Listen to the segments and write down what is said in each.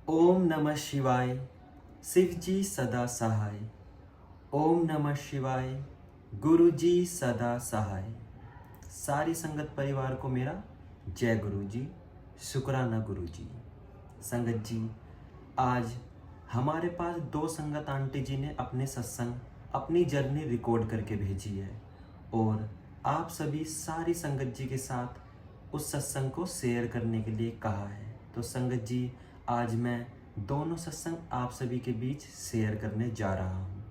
ओम नमः शिवाय। शिव जी सदा सहाय। ओम नमः शिवाय। गुरु जी सदा सहाय। सारी संगत परिवार को मेरा जय गुरु जी, शुक्राना गुरु जी। संगत जी, आज हमारे पास दो संगत आंटी जी ने अपने सत्संग, अपनी जर्नी रिकॉर्ड करके भेजी है और आप सभी सारी संगत जी के साथ उस सत्संग को शेयर करने के लिए कहा है। तो संगत जी, आज मैं दोनों सत्संग आप सभी के बीच शेयर करने जा रहा हूँ।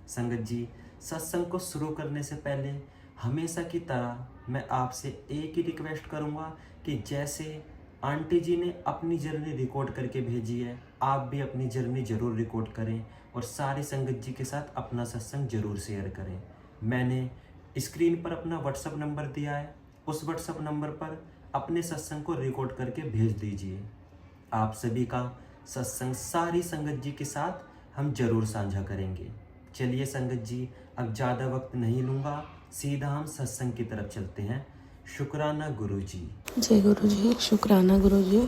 संगत जी, सत्संग को शुरू करने से पहले हमेशा की तरह मैं आपसे एक ही रिक्वेस्ट करूँगा कि जैसे आंटी जी ने अपनी जर्नी रिकॉर्ड करके भेजी है, आप भी अपनी जर्नी ज़रूर रिकॉर्ड करें और सारी संगत जी के साथ अपना सत्संग ज़रूर शेयर करें। मैंने स्क्रीन पर अपना व्हाट्सअप नंबर दिया है, उस व्हाट्सअप नंबर पर अपने सत्संग को रिकॉर्ड करके भेज दीजिए। आप सभी का सत्संग सारी संगत जी के साथ हम जरूर साझा करेंगे। चलिए संगत जी, अब ज़्यादा वक्त नहीं लूँगा, सीधा हम सत्संग की तरफ चलते हैं। शुक्राना गुरु जी। जय गुरु जी, शुक्राना गुरु जी,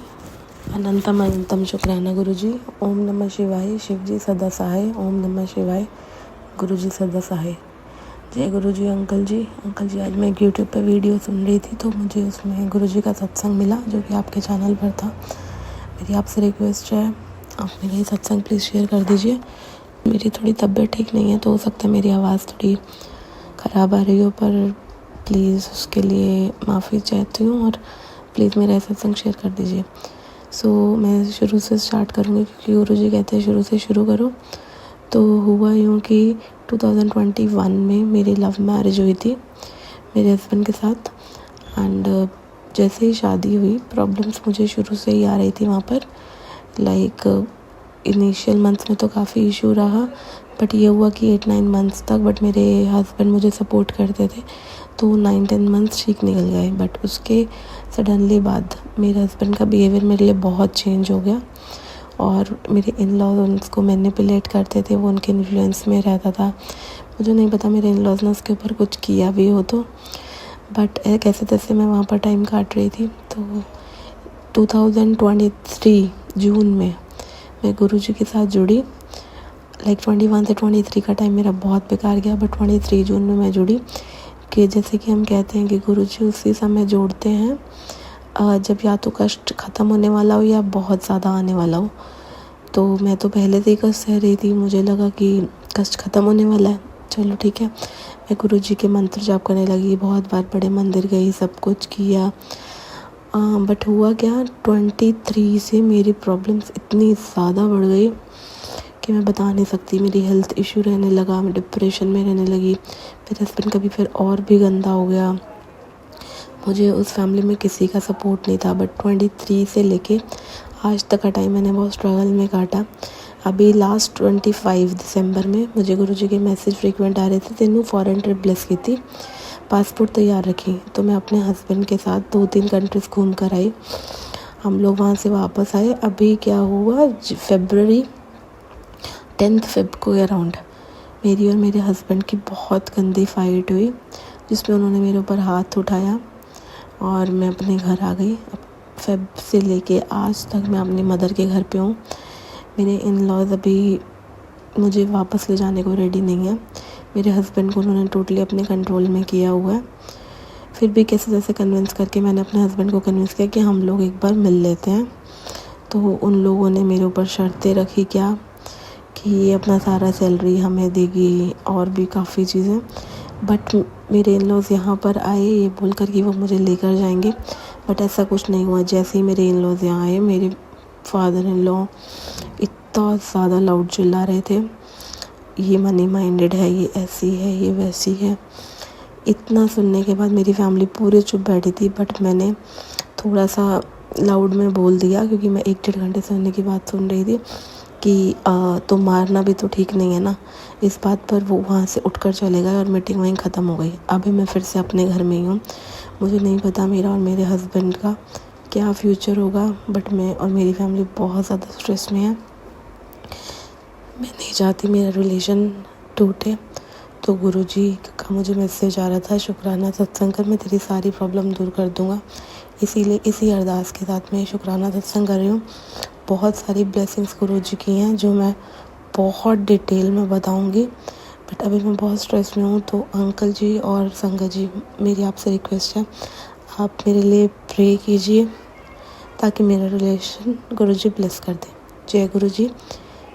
अनंतम अनंतम शुक्राना गुरु जी। ओम नमः शिवाय। शिव जी सदा सहाय। ओम नमः शिवाय। गुरु जी सदा सहाय। जय गुरु जी। अंकल जी, आज मैं यूट्यूब पर वीडियो सुन रही थी तो मुझे उसमें गुरु जी का सत्संग मिला जो कि आपके चैनल पर था। मेरी आपसे रिक्वेस्ट है, आप मेरा ये सत्संग प्लीज़ शेयर कर दीजिए। मेरी थोड़ी तबीयत ठीक नहीं है तो हो सकता है मेरी आवाज़ थोड़ी ख़राब आ रही हो, पर प्लीज़ उसके लिए माफ़ी चाहती हूँ और प्लीज़ मेरा सत्संग शेयर कर दीजिए। मैं शुरू से स्टार्ट करूँगी क्योंकि गुरु जी कहते हैं शुरू से शुरू करो। तो हुआ यूँ कि 2021 में मेरी लव मैरिज हुई थी मेरे हस्बैंड के साथ। एंड जैसे ही शादी हुई, प्रॉब्लम्स मुझे शुरू से ही आ रही थी वहाँ पर। इनिशियल मंथ्स में तो काफ़ी इशू रहा, बट ये हुआ कि 8-9 मंथ्स तक, बट मेरे हस्बैंड मुझे सपोर्ट करते थे तो 9-10 मंथ्स ठीक निकल गए। बट उसके सडनली बाद मेरे हस्बैंड का बिहेवियर मेरे लिए बहुत चेंज हो गया और मेरे इन लॉज उनको मैनिपुलेट करते थे, वो उनके इन्फ्लुएंस में रहता था। मुझे नहीं पता मेरे इन लॉज ने उसके ऊपर कुछ किया भी हो तो, बट कैसे तैसे मैं वहाँ पर टाइम काट रही थी। तो 2023 जून में मैं गुरुजी के साथ जुड़ी। 21 से 23 का टाइम मेरा बहुत बेकार गया, बट 23 जून में मैं जुड़ी। कि जैसे कि हम कहते हैं कि गुरुजी उसी समय जोड़ते हैं जब या तो कष्ट ख़त्म होने वाला हो या बहुत ज़्यादा आने वाला हो। तो मैं तो पहले से ही कष्ट सह रही थी, मुझे लगा कि कष्ट ख़त्म होने वाला है, चलो ठीक है। मैं गुरुजी के मंत्र जाप करने लगी, बहुत बार बड़े मंदिर गई, सब कुछ किया। बट हुआ क्या, 23 से मेरी प्रॉब्लम्स इतनी ज़्यादा बढ़ गई कि मैं बता नहीं सकती। मेरी हेल्थ इशू रहने लगा, मैं डिप्रेशन में रहने लगी। मेरे हस्बैंड का भी फिर और भी गंदा हो गया। मुझे उस फैमिली में किसी का सपोर्ट नहीं था। बट 23 से लेके आज तक का टाइम मैंने बहुत स्ट्रगल में काटा। अभी लास्ट 25 दिसंबर में मुझे गुरुजी के मैसेज फ्रीक्वेंट आ रहे थे, तेनू फॉरेन ट्रिप ब्लेस की थी, पासपोर्ट तैयार रखी। तो मैं अपने हस्बैंड के साथ 2-3 कंट्रीज़ घूम कर आई। हम लोग वहाँ से वापस आए। अभी क्या हुआ, फरवरी 10 फेब को अराउंड मेरी और मेरे हस्बैंड की बहुत गंदी फाइट हुई, जिसमें उन्होंने मेरे ऊपर हाथ उठाया और मैं अपने घर आ गई। अब फेब से लेके आज तक मैं अपनी मदर के घर पे हूँ। मेरे इन लॉज अभी मुझे वापस ले जाने को रेडी नहीं है। मेरे हस्बैंड को उन्होंने टोटली अपने कंट्रोल में किया हुआ है। फिर भी कैसे जैसे कन्विंस करके मैंने अपने हस्बैंड को कन्विंस किया कि हम लोग एक बार मिल लेते हैं। तो उन लोगों ने मेरे ऊपर शर्तें रखी क्या कि ये अपना सारा सैलरी हमें देगी और भी काफ़ी चीज़ें। बट मेरे इन लॉज यहाँ पर आए ये बोल कर कि वो मुझे लेकर जाएंगे, बट ऐसा कुछ नहीं हुआ। जैसे ही मेरे इन लॉज यहाँ आए, मेरे फादर इन लॉ इतना ज़्यादा लाउड चिल्ला रहे थे, ये मनी माइंडेड है, ये ऐसी है, ये वैसी है। इतना सुनने के बाद मेरी फैमिली पूरी चुप बैठी थी, बट मैंने थोड़ा सा लाउड में बोल दिया क्योंकि मैं 1-1.5 घंटे सुनने की बात सुन रही थी कि तो मारना भी तो ठीक नहीं है ना। इस बात पर वो वहाँ से उठकर चले गए और मीटिंग वहीं ख़त्म हो गई। अभी मैं फिर से अपने घर में ही हूँ। मुझे नहीं पता मेरा और मेरे हस्बैंड का क्या फ्यूचर होगा, बट मैं और मेरी फैमिली बहुत ज़्यादा स्ट्रेस में है। मैं नहीं चाहती मेरा रिलेशन टूटे। तो गुरुजी का मुझे मैसेज आ रहा था, शुक्राना सत्संग कर, मैं तेरी सारी प्रॉब्लम दूर कर दूँगा। इसीलिए इसी अरदास के साथ मैं शुक्राना सत्संग कर रही हूँ। बहुत सारी ब्लेसिंग्स गुरुजी की हैं जो मैं बहुत डिटेल में बताऊंगी, बट अभी मैं बहुत स्ट्रेस में हूँ। तो अंकल जी और संगत जी, मेरी आपसे रिक्वेस्ट है, आप मेरे लिए प्रे कीजिए ताकि मेरा रिलेशन गुरुजी ब्लेस कर दे। जय गुरुजी,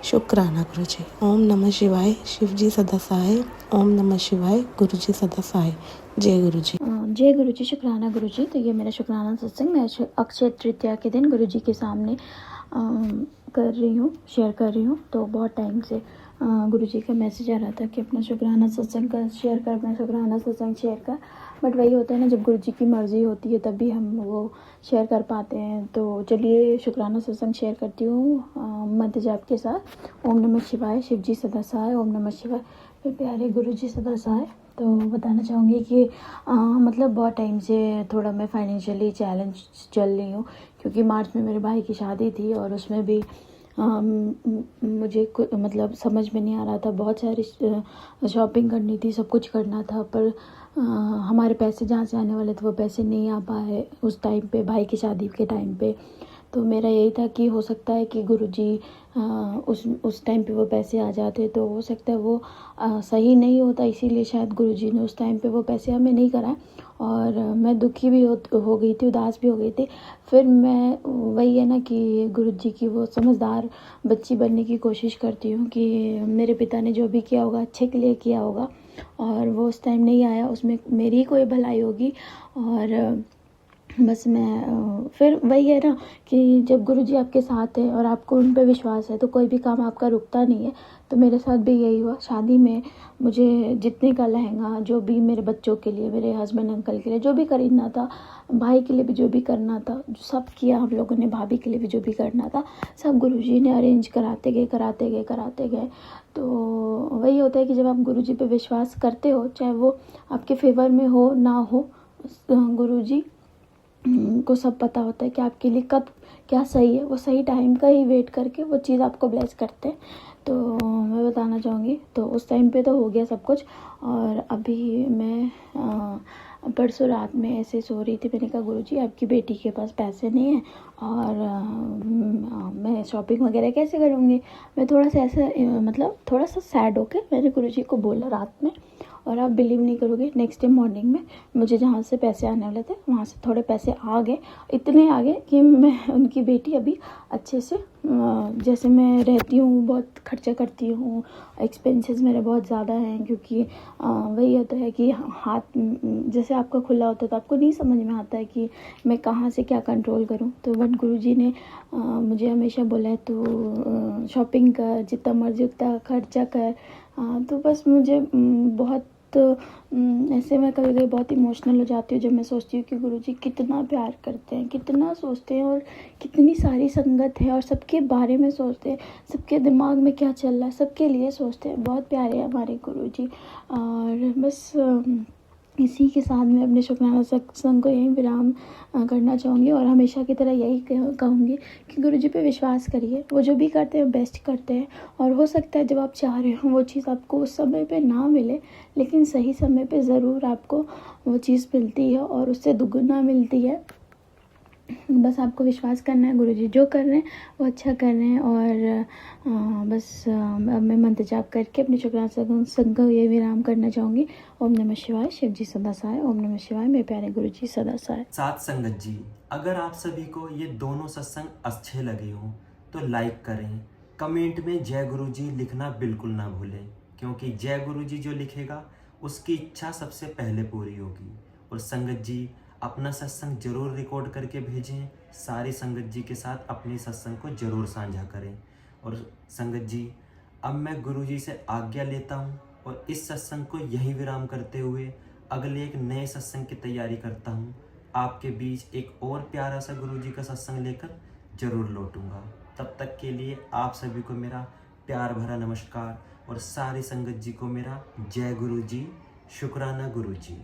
शुक्राना गुरुजी। ओम नमः शिवाय, शिव जी सदा सहाय। ओम नमः शिवाय, गुरुजी सदा सहाय। जय गुरुजी। जय गुरुजी, शुक्राना गुरुजी। तो ये मेरा शुक्राना सत्संग मैं अक्षय तृतीया के दिन गुरुजी के सामने कर रही हूँ, शेयर कर रही हूँ। तो बहुत टाइम से गुरुजी का मैसेज आ रहा था कि अपना शुक्राना सत्संग का शेयर कर, अपना शुक्राना सत्संग शेयर कर। बट वही होता है ना, जब गुरुजी की मर्ज़ी होती है तभी हम वो शेयर कर पाते हैं। तो चलिए शुक्राना सत्संग शेयर करती हूँ मंत्र जाप के साथ। ओम नमः शिवाय, शिव जी सदा सहाय। ओम नमः शिवाय, मेरे प्यारे गुरुजी सदा सहाय। तो बताना चाहूँगी कि मतलब बहुत टाइम से थोड़ा मैं फाइनेंशियली चैलेंज चल रही हूँ, क्योंकि मार्च में मेरे भाई की शादी थी और उसमें भी मुझे मतलब समझ में नहीं आ रहा था। बहुत सारी शॉपिंग करनी थी, सब कुछ करना था, पर हमारे पैसे जहाँ से आने वाले थे वो पैसे नहीं आ पाए उस टाइम पे, भाई की शादी के टाइम पे। तो मेरा यही था कि हो सकता है कि गुरुजी उस टाइम पे वो पैसे आ जाते, तो हो सकता है वो सही नहीं होता, इसीलिए शायद गुरुजी ने उस टाइम पे वो पैसे हमें नहीं कराए। और मैं दुखी भी हो गई थी, उदास भी हो गई थी। फिर मैं वही है ना कि गुरुजी की वो समझदार बच्ची बनने की कोशिश करती हूँ कि मेरे पिता ने जो भी किया होगा अच्छे के लिए किया होगा, और वो उस टाइम नहीं आया, उसमें मेरी कोई भलाई होगी। और बस मैं फिर वही है ना कि जब गुरुजी आपके साथ है और आपको उन पे विश्वास है तो कोई भी काम आपका रुकता नहीं है। तो मेरे साथ भी यही हुआ। शादी में मुझे जितने का लहंगा, जो भी मेरे बच्चों के लिए, मेरे हस्बैंड अंकल के लिए जो भी खरीदना था, भाई के लिए भी जो भी करना था, सब किया हम लोगों ने। भाभी के लिए भी जो भी करना था सब गुरुजी ने अरेंज कराते गए। तो वही होता है कि जब आप गुरुजी पे विश्वास करते हो, चाहे वो आपके फेवर में हो ना हो, गुरुजी को सब पता होता है कि आपके लिए कब क्या सही है। वो सही टाइम का ही वेट करके वो चीज़ आपको ब्लेस करते हैं। तो मैं बताना चाहूँगी, तो उस टाइम पे तो हो गया सब कुछ। और अभी मैं परसों रात में ऐसे सो रही थी, मैंने कहा गुरुजी आपकी बेटी के पास पैसे नहीं हैं और मैं शॉपिंग वगैरह कैसे करूँगी। मैं थोड़ा सा ऐसा मतलब थोड़ा सा सैड होके मैंने गुरुजी को बोला रात में। और आप बिलीव नहीं करोगे, नेक्स्ट डे मॉर्निंग में मुझे जहाँ से पैसे आने वाले थे वहाँ से थोड़े पैसे आ गए। इतने आ गए कि मैं उनकी बेटी अभी अच्छे से, जैसे मैं रहती हूँ बहुत खर्चा करती हूँ, एक्सपेंसेस मेरे बहुत ज़्यादा हैं, क्योंकि वही होता है कि हाथ जैसे आपका खुला होता है तो आपको नहीं समझ में आता है कि मैं कहाँ से क्या कंट्रोल करूँ। तो बट गुरुजी ने मुझे हमेशा बोला है तो शॉपिंग कर, जितना मर्जी उतना खर्चा कर। तो बस मुझे बहुत ऐसे मैं कभी कभी बहुत इमोशनल हो जाती हूँ जब मैं सोचती हूँ कि गुरुजी कितना प्यार करते हैं, कितना सोचते हैं, और कितनी सारी संगत है और सबके बारे में सोचते हैं, सबके दिमाग में क्या चल रहा है सबके लिए सोचते हैं। बहुत प्यारे हैं हमारे गुरुजी। और बस इसी के साथ मैं अपने शुक्राना सत्संग को यहीं विराम करना चाहूँगी, और हमेशा की तरह यही कहूँगी कि गुरुजी पे विश्वास करिए, वो जो भी करते हैं बेस्ट करते हैं। और हो सकता है जब आप चाह रहे हो वो चीज़ आपको उस समय पे ना मिले, लेकिन सही समय पे ज़रूर आपको वो चीज़ मिलती है और उससे दुगुना मिलती है। बस आपको विश्वास करना है, गुरुजी जो कर रहे हैं वो अच्छा कर रहे हैं। और बस अब मैं मंत्र जाप करके अपने शुक्राना सत्संग को ये विराम करना चाहूँगी। ओम नमः शिवाय, शिव जी सदा सहाय। ओम नमः शिवाय, मेरे प्यारे गुरुजी सदा सहाय। साथ संगत जी, अगर आप सभी को ये दोनों सत्संग अच्छे लगे हों तो लाइक करें, कमेंट में जय गुरु जी लिखना बिल्कुल ना भूलें, क्योंकि जय गुरु जी जो लिखेगा उसकी इच्छा सबसे पहले पूरी होगी। और संगत जी अपना सत्संग जरूर रिकॉर्ड करके भेजें, सारी संगत जी के साथ अपने सत्संग को जरूर साझा करें। और संगत जी अब मैं गुरु जी से आज्ञा लेता हूँ और इस सत्संग को यही विराम करते हुए अगले एक नए सत्संग की तैयारी करता हूँ। आपके बीच एक और प्यारा सा गुरु जी का सत्संग लेकर जरूर लौटूंगा। तब तक के लिए आप सभी को मेरा प्यार भरा नमस्कार और सारी संगत जी को मेरा जय गुरु जी, शुक्राना गुरु जी।